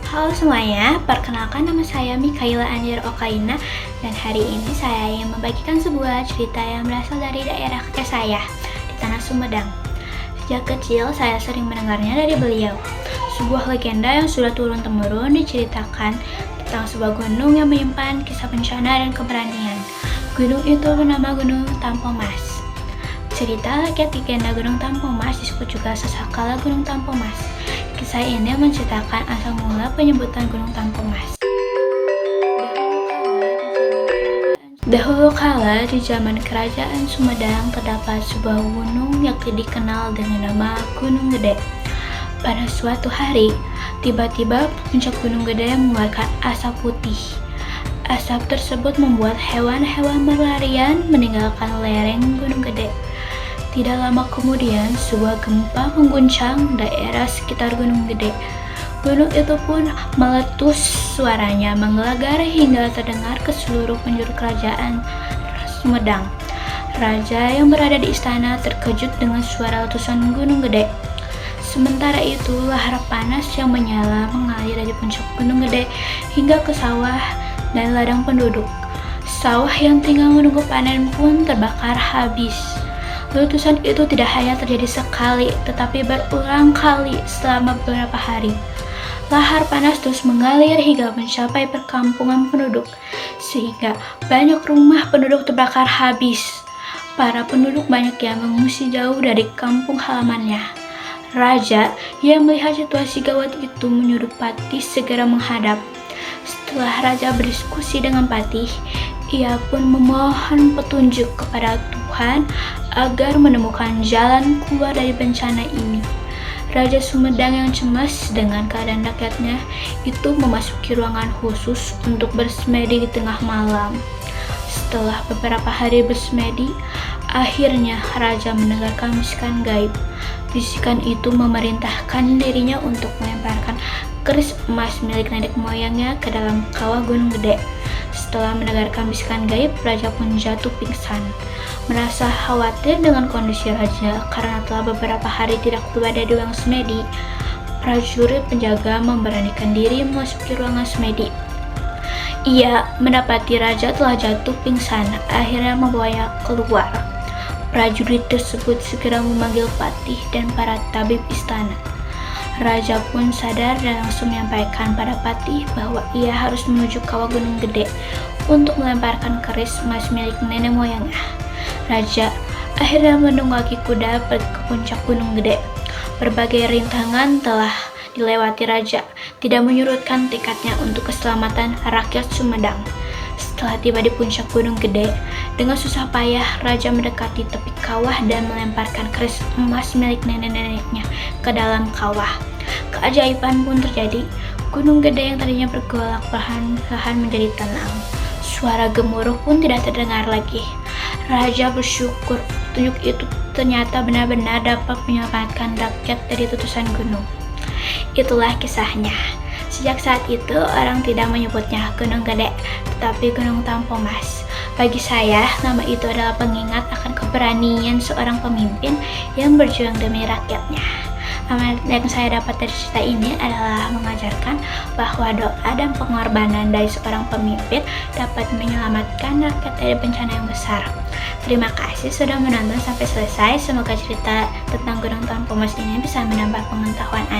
Halo semuanya, perkenalkan nama saya Mikaela Andir Okaina dan hari ini saya ingin membagikan sebuah cerita yang berasal dari daerah kakek saya di Tanah Sumedang. Sejak kecil saya sering mendengarnya dari beliau. Sebuah legenda yang sudah turun-temurun diceritakan tentang sebuah gunung yang menyimpan kisah bencana dan keberanian. Gunung itu bernama Gunung Tampomas. Cerita rakyat legenda Gunung Tampomas disebut juga Sasakala Gunung Tampomas. Kisah ini menceritakan asal mula penyebutan Gunung Tampomas. Dahulu kala di zaman kerajaan Sumedang terdapat sebuah gunung yang dikenal dengan nama Gunung Gede. Pada suatu hari, tiba-tiba puncak Gunung Gede mengeluarkan asap putih. Asap tersebut membuat hewan-hewan berlarian meninggalkan lereng Gunung Gede. Tidak lama kemudian, sebuah gempa mengguncang daerah sekitar Gunung Gede. Gunung itu pun meletus, suaranya menggelegar hingga terdengar ke seluruh penjuru kerajaan Sumedang. Raja yang berada di istana terkejut dengan suara letusan Gunung Gede. Sementara itu, lahar panas yang menyala mengalir dari puncak Gunung Gede hingga ke sawah dan ladang penduduk. Sawah yang tinggal menunggu panen pun terbakar habis. Letusan itu tidak hanya terjadi sekali, tetapi berulang kali selama beberapa hari. Lahar panas terus mengalir hingga mencapai perkampungan penduduk, sehingga banyak rumah penduduk terbakar habis. Para penduduk banyak yang mengungsi jauh dari kampung halamannya. Raja yang melihat situasi gawat itu menyuruh Patih segera menghadap. Setelah Raja berdiskusi dengan Patih, ia pun memohon petunjuk kepada Tuhan agar menemukan jalan keluar dari bencana ini. Raja Sumedang yang cemas dengan keadaan rakyatnya itu memasuki ruangan khusus untuk bersemedi di tengah malam. Setelah beberapa hari bersemedi, akhirnya Raja mendengarkan bisikan gaib. Bisikan itu memerintahkan dirinya untuk melemparkan keris emas milik nenek moyangnya ke dalam kawah Gunung Gede. Setelah mendengarkan bisikan gaib, Raja pun jatuh pingsan. Merasa khawatir dengan kondisi Raja karena telah beberapa hari tidak keluar dari ruang semedi, prajurit penjaga memberanikan diri memasuki ruangan semedi. Ia mendapati Raja telah jatuh pingsan, akhirnya membawanya keluar. Prajurit tersebut segera memanggil Patih dan para tabib istana. Raja pun sadar dan langsung menyampaikan pada Patih bahwa ia harus menuju kawah Gunung Gede untuk melemparkan keris emas milik nenek moyangnya. Raja akhirnya menunggangi kuda pergi ke puncak Gunung Gede. Berbagai rintangan telah dilewati Raja, tidak menyurutkan tekadnya untuk keselamatan rakyat Sumedang. Setelah tiba di puncak Gunung Gede, dengan susah payah Raja mendekati tepi kawah dan melemparkan keris emas milik nenek-neneknya ke dalam kawah. Keajaiban pun terjadi. Gunung Gede yang tadinya bergolak perlahan-lahan menjadi tenang. Suara gemuruh pun tidak terdengar lagi. Raja bersyukur petunjuk itu ternyata benar-benar dapat menyelamatkan rakyat dari letusan gunung. Itulah kisahnya. Sejak saat itu orang tidak menyebutnya Gunung Gede, tetapi Gunung Tampomas. Bagi saya, nama itu adalah pengingat akan keberanian seorang pemimpin yang berjuang demi rakyatnya. Amanat yang saya dapat dari cerita ini adalah mengajarkan bahwa doa dan pengorbanan dari seorang pemimpin dapat menyelamatkan rakyat dari bencana yang besar. Terima kasih sudah menonton sampai selesai. Semoga cerita tentang Gunung Tampomas ini bisa menambah pengetahuan Anda.